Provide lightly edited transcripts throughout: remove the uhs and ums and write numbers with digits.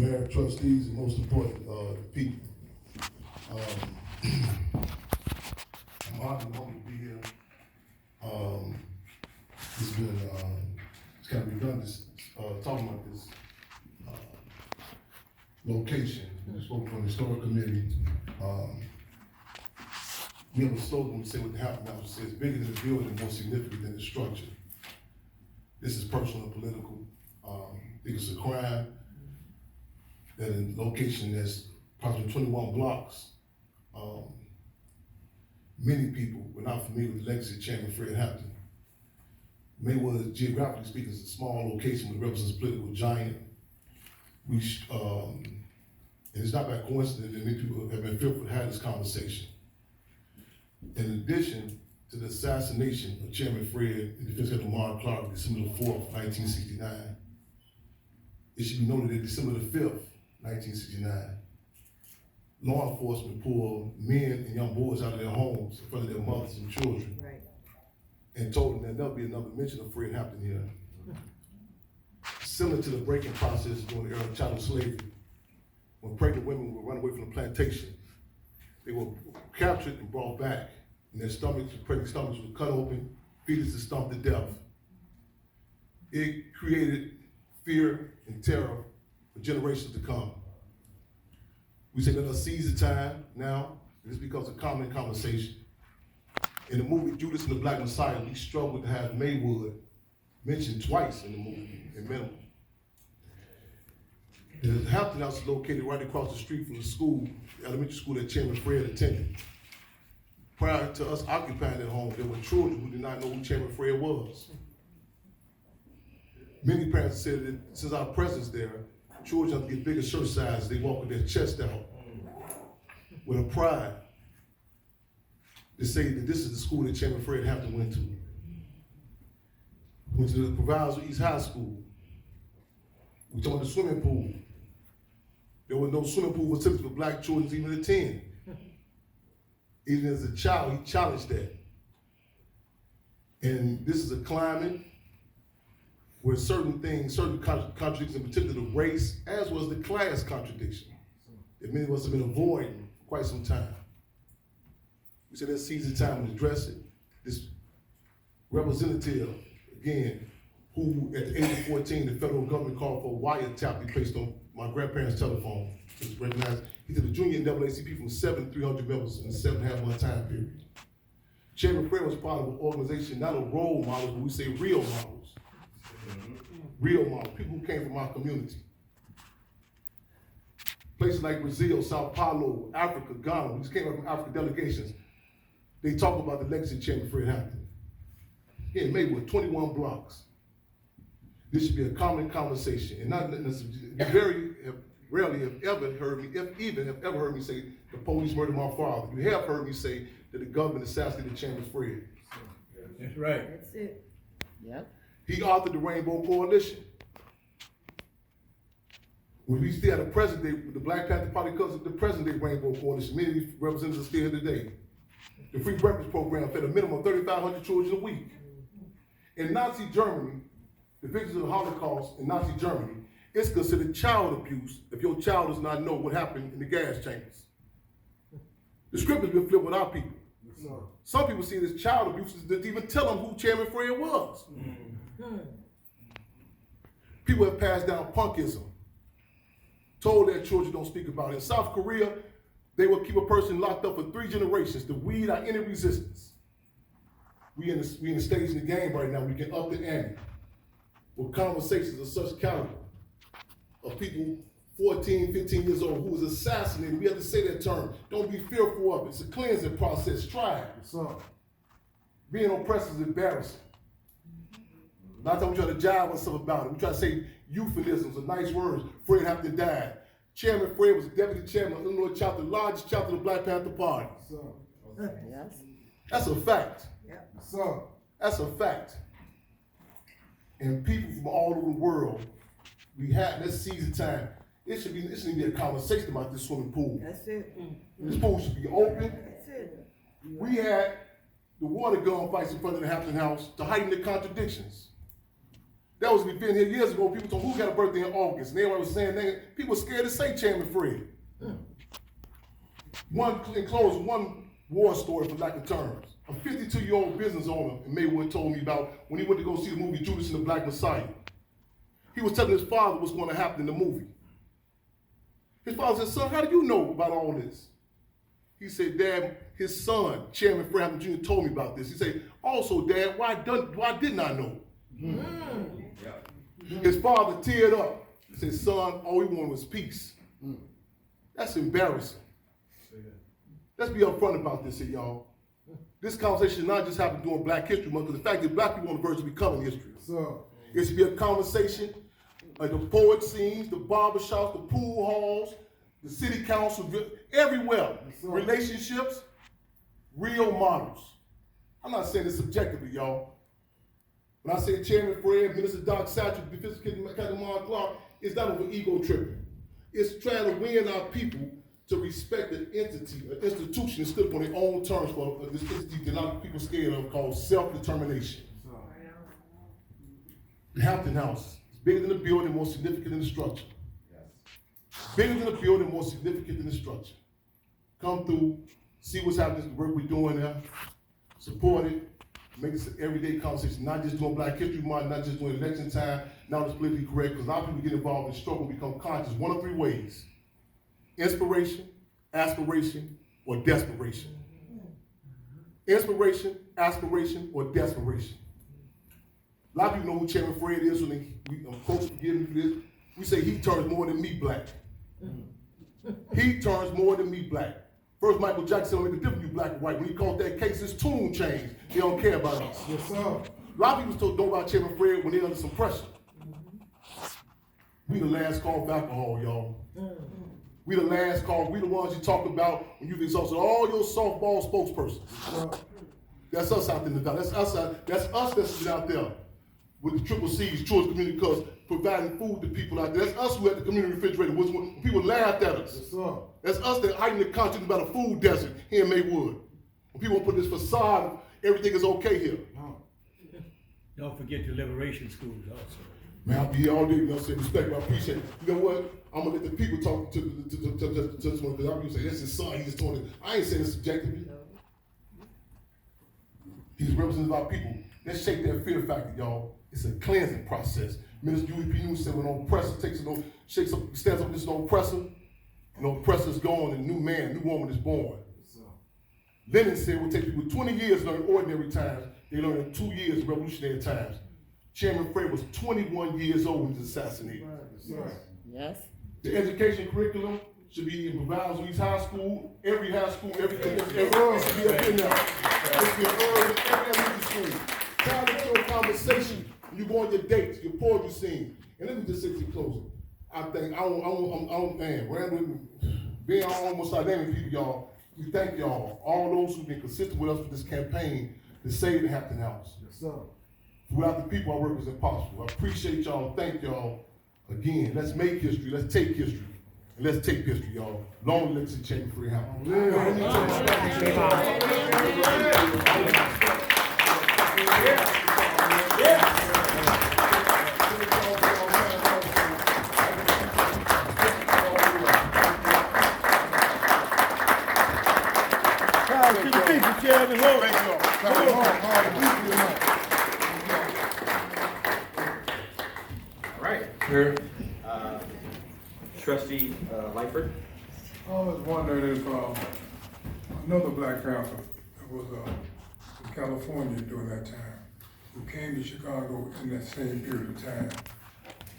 Mayor, trustees, and most important, the people. I'm honored to be here. It's been, it's kind of redundant, talking about this, location. We spoke from the historic committee. We have a slogan, we say what happened now, it says bigger than the building, more significant than the structure. This is personal and political. I think it's a crime that in a location that's approximately 21 blocks, many people were not familiar with the legacy of Chairman Fred Hampton. Maywood, geographically speaking, is a small location but represents a political giant. And it's not by coincidence that many people have been fearful to have this conversation. In addition to the assassination of Chairman Fred and Defense Secretary Mark Clark, December 4th, 1969, it should be noted that December 5th, 1969, law enforcement pulled men and young boys out of their homes in front of their mothers and children, right, and told them that there'll be another mention of Fred Hampton here. Similar to the breaking process during the era of chattel slavery, when pregnant women would run away from the plantation, they were captured and brought back, and their stomachs, pregnant stomachs, were cut open, fetuses stomped to death. It created fear and terror for generations to come. We say let us seize the time now, and this becomes a common conversation. In the movie Judas and the Black Messiah, we struggled to have Maywood mentioned twice in the movie, in minimum. The Hampton House is located right across the street from the school, the elementary school that Chairman Fred attended. Prior to us occupying that home, there were children who did not know who Chairman Fred was. Many parents said that since our presence there, children have to get bigger shirt sizes, they walk with their chest out, with a pride to say that this is the school that Chairman Fred Hampton went to. Went to the Proviso East High School. We talked about the swimming pool. There was no swimming pool facilities for black children to even attend. Even as a child, he challenged that. And this is a climate where certain things, certain contradictions, in particular the race, as well as the class contradiction, that many of us have been avoiding for quite some time. We said let's seize the time and address it. This representative, again, who at the age of 14, the federal government called for a wiretap to be placed on my grandparents' telephone. It was recognized. He did a junior NAACP from 300 members in a 7.5 month time period. Chairman Fred was part of an organization, not a role model, but we say real models. Real models, people who came from our community. Places like Brazil, Sao Paulo, Africa, Ghana, we just came up from African delegations. They talk about the legacy of Chairman Fred Hampton. Here in Maywood, 21 blocks. This should be a common conversation, and not very rarely have ever heard me, if even have ever heard me say the police murdered my father. You have heard me say that the government assassinated Chairman Fred. That's right. That's it. Yep. He authored the Rainbow Coalition. When we still had a present day, the Black Panther Party because of the present day Rainbow Coalition, many of these representatives are still here today. The free breakfast program fed a minimum of 3,500 children a week. In Nazi Germany, the victims of the Holocaust in Nazi Germany, it's considered child abuse if your child does not know what happened in the gas chambers. The script has been flipped with our people. Yes, sir. Some people see it as child abuse to even tell them who Chairman Fred was. People have passed down punkism, told their children don't speak about it. In South Korea, they will keep a person locked up for 3 generations to weed out any resistance. We in the stage of the game right now, we can up the ante with conversations of such caliber of people 14, 15 years old who was assassinated. We have to say that term. Don't be fearful of it. It's a cleansing process. Try it. Being oppressed is embarrassing. A lot of times we try to jive us up about it. We try to say euphemisms or nice words. Fred Hampton died. Chairman Fred was deputy chairman of the Illinois chapter, the largest chapter of the Black Panther Party. Yes. That's a fact. Yeah. That's a fact. And people from all over the world, let's seize the time. It should be a conversation about this swimming pool. That's it. This pool should be open. That's it. We had the water gun fights in front of the Hampton House to heighten the contradictions. That was an event here years ago. People told who got a birthday in August, and everybody was saying people were scared to say Chairman Fred. In closing, one war story for lack of terms. A 52-year-old business owner in Maywood told me about when he went to go see the movie Judas and the Black Messiah. He was telling his father what's going to happen in the movie. His father said, son, how do you know about all this? He said, Dad, his son, Chairman Fred Hampton Jr. told me about this. He said, also, Dad, why didn't I know? His father teared up. He said, son, all we wanted was peace. That's embarrassing. Let's be upfront about this here, y'all. This conversation not just happen during Black History Month, because the fact that black people on the verge of becoming history. It should be a conversation like the poet scenes, the barbershops, the pool halls, the city council, everywhere. Relationships, real models. I'm not saying this subjectively, y'all. When I say Chairman Fred, Minister Doc Satchel, Defense Captain Mark Clark, it's not over ego tripping. It's trying to win our people to respect an entity, an institution that stood up on their own terms for this entity that a lot of people are scared of called self-determination. The Hampton House is bigger than the building, more significant than the structure. Bigger than the building, more significant than the structure. Come through, see what's happening, the work we're doing there, support it, make it an everyday conversation, not just during Black History Month, not just during election time, not it's politically correct, because a lot of people get involved in struggle, become conscious, one of three ways: inspiration, aspiration, or desperation. Inspiration, aspiration, or desperation. A lot of people know who Chairman Fred is when folks forgive me for this. We say he turns more than me black. He turns more than me black. First, Michael Jackson don't make a difference, you black and white. When he caught that case, his tune changed. They don't care about us. Yes, sir. A lot of people know about Chairman Fred when they're under some pressure. We the last call for alcohol, y'all. We the last call. We the ones you talk about when you've exhausted all your softball spokespersons. That's us out there in the That's us that's out there with the triple C's, Choice Community Cause, providing food to people out there. That's us who at the community refrigerator when people laughed at us. Yes, sir. That's us that heighten the conscience about a food desert here in Maywood. When people put this facade, everything is okay here. Don't forget the liberation schools also. Man, I'll be here all day, you know what I'm saying? Respect, I appreciate it. You know what? I'm gonna let the people talk to this one, because I'm gonna say, that's his son, he just told it. I ain't saying this subjectively. He's representative of our people. Let's shake that fear factor, y'all. It's a cleansing process. Minister UEP said when an oppressor stands up this oppressor, and the oppressor's gone, and a new man, a new woman is born. Lenin said it would take people 20 years to learn ordinary times. They learned in 2 years revolutionary times. Chairman Fred was 21 years old when he was assassinated. Yes. The education curriculum should be in Providence East High School, every high school, everything. It should be up in there. It should be every elementary school. Try to show conversation. You go on your dates, your poetry scene. And let me just say to closing. I think, man, Randall, being almost dynamic people, y'all, we thank y'all, all those who've been consistent with us with this campaign to save the Hampton House. Yes, sir. Without the people, our work is impossible. I appreciate y'all, thank y'all. Again, let's make history, let's take history, and let's take history, y'all. Long live the Chairman Fred Hampton. To the people, Chairman. All right. Here. Trustee Lightford. I was wondering if another black panther that was in California during that time, who came to Chicago in that same period of time.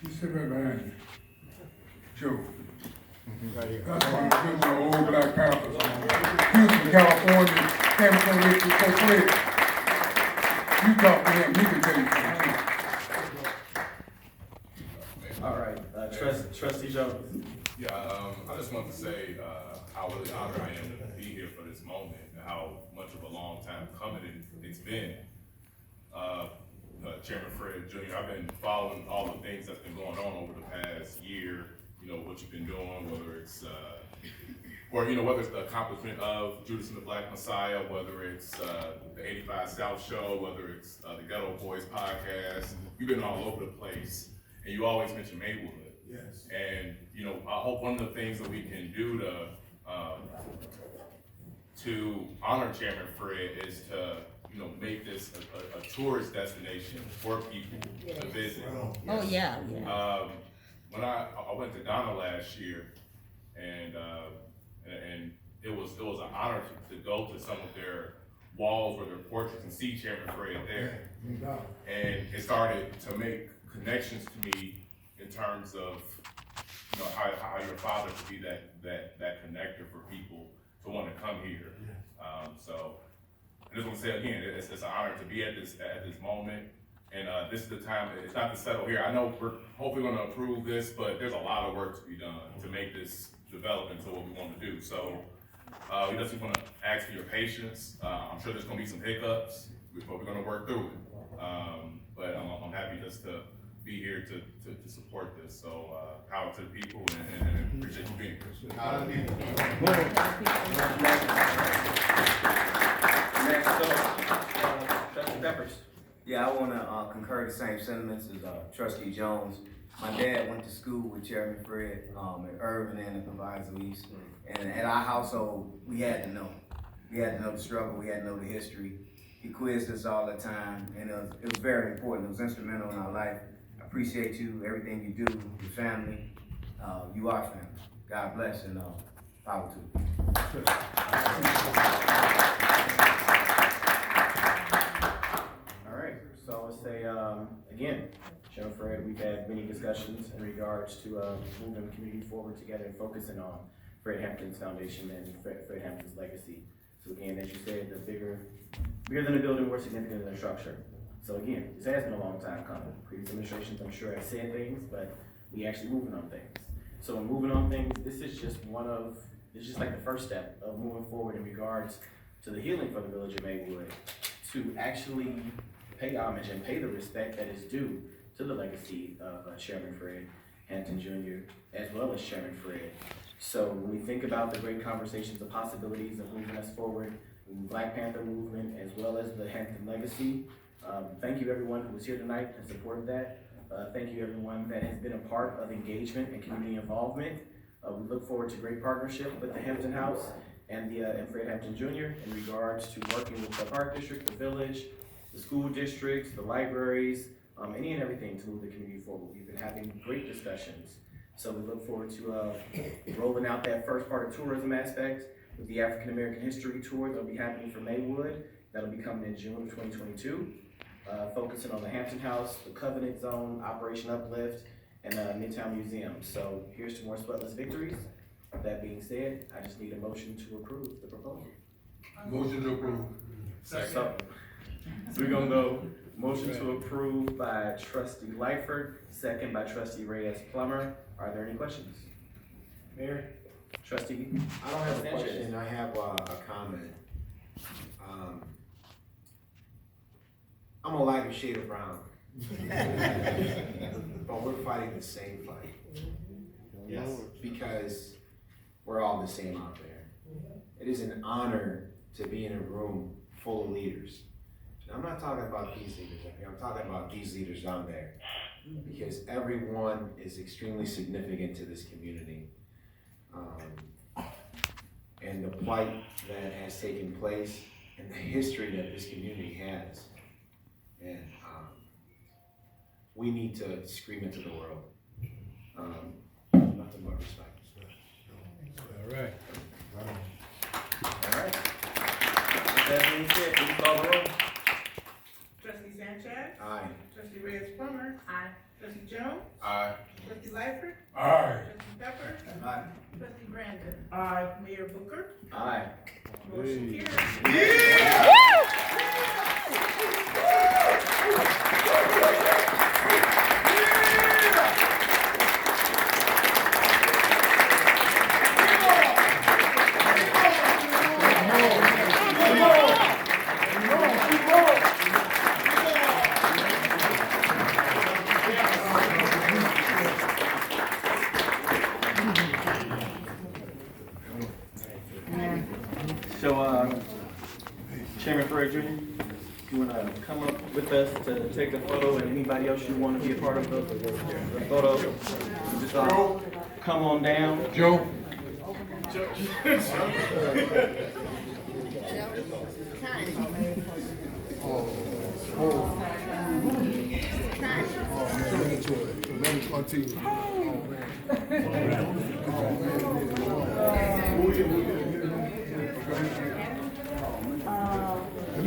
He's sitting right behind you. Joe. That's one of the old black panthers. Houston, California, came from this so quick. You talk to him, he can tell you something. All right. Trustee Jones. Yeah, I just want to say how really honored I am to be here for this moment and how much of a long time coming it's been. Chairman Fred Jr., I've been following all the things that's been going on over the past year, you know, what you've been doing, whether it's or, you know, whether it's the accomplishment of Judas and the Black Messiah, whether it's the 85 South Show, whether it's the Ghetto Boys podcast, you've been all over the place, and you always mention Maywood. Yes. And, you know, I hope one of the things that we can do to honor Chairman Fred is to, you know, make this a tourist destination for people to visit. Oh, yeah, yeah. When I went to Ghana last year, and it was an honor to go to some of their walls or their portraits and see Chairman Fred there. And it started to make connections to me in terms of, you know, how your father could be that connector for people to want to come here. So I just want to say again, it's an honor to be at this moment. And this is the time. It's not to settle here. I know we're hopefully going to approve this, but there's a lot of work to be done to make this develop into what we want to do. So we just want to ask for your patience. I'm sure there's going to be some hiccups, but we're going to work through it. But I'm happy just to be here to support this. So power to the people, and appreciate you being here. Next up, Trustee Peppers. Yeah, I want to concur the same sentiments as Trustee Jones. My dad went to school with Chairman Fred at Irvin and at Proviso East. And at our household, we had to know. We had to know the struggle, we had to know the history. He quizzed us all the time, and it was very important. It was instrumental in our life. I appreciate you, everything you do, your family. You are family. God bless, and power to you. All right, so I would say, again, Chairman Fred, we've had many discussions in regards to moving the community forward together and focusing on Fred Hampton's foundation and Fred Hampton's legacy. So again, as you said, the bigger than the building, more significant than the structure. So again, this has been a long time coming. Previous administrations, I'm sure, have said things, but we actually moving on things. So in moving on things, this is just it's just like the first step of moving forward in regards to the healing for the village of Maywood, to actually pay homage and pay the respect that is due to the legacy of Chairman Fred Hampton Jr., as well as Chairman Fred. So when we think about the great conversations, the possibilities of moving us forward, in the Black Panther movement, as well as the Hampton legacy, thank you everyone who was here tonight and supported that. Thank you everyone that has been a part of engagement and community involvement. We look forward to great partnership with the Hampton House and Fred Hampton Jr. in regards to working with the Park District, the village, the school districts, the libraries, any and everything to move the community forward. We've been having great discussions. So we look forward to rolling out that first part of tourism aspect with the African American History Tour that'll be happening for Maywood. That'll be coming in June of 2022. Focusing on the Hampton House, the Covenant Zone, Operation Uplift, and Midtown Museum. So here's to more sweatless victories. That being said, I just need a motion to approve the proposal. Motion to approve. So we're gonna go motion to approve by Trustee Lightford, second by Trustee Reyes Plummer. Are there any questions? Mayor? Trustee? I don't have a Sanchez. question, I have a comment. I'm a lighter shade of brown. But we're fighting the same fight. Yes, because we're all the same out there. It is an honor to be in a room full of leaders. And I'm not talking about these leaders up here, I'm talking about these leaders down there. Because everyone is extremely significant to this community. And the plight that has taken place and the history that this community has. And we need to scream it to the world. Nothing but respect. All right. All right. With that being said, please call the roll. Trustee Sanchez. Aye. Trustee Reyes Plummer. Aye. Trustee Jones. Aye. Trustee Lightford. Aye. Trustee Peppers. Aye. Trustee Brandon. Aye. Mayor Booker. Aye. Motion carries. you wanna come up with us to take a photo, and anybody else you wanna be a part of the photo, just come on down. Joe?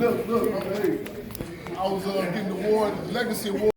Look, hey, I was getting the award, the legacy award.